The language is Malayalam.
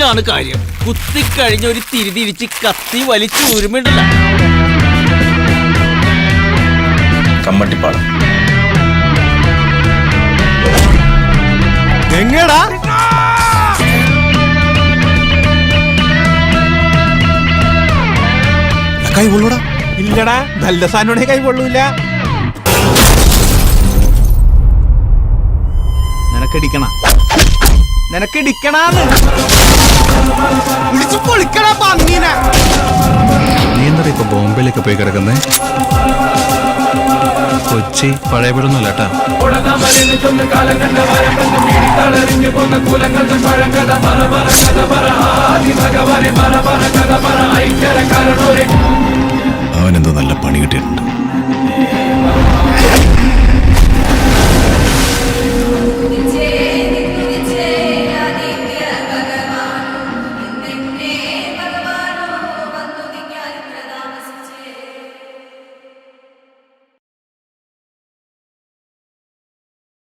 കുത്തിലാണ് കാര്യം. കുത്തിക്കഴിഞ്ഞ ഒരു തിരിതിരിച്ച് കത്തി വലിച്ചു ഊരുമിണ്ടല്ല. കമ്മട്ടിപ്പാടം എങ്ങടാ കൈ കൊള്ളൂടാ? ഇല്ലടാ, നല്ല സാധനം കൈ കൊള്ളൂല. നിനക്കിടിക്കണാന്ന് പിടിച്ചു പൊളിക്കടാ പന്നീനെ. നീ എന്താ ഇപ്പൊ ബോംബെയിലേക്ക് പോയി കിടക്കുന്നേ? കൊച്ചി പഴയപൊലൊന്നുമല്ല കേട്ടാ. അവനെന്തോ നല്ല പണി കിട്ടിയിട്ടുണ്ട്.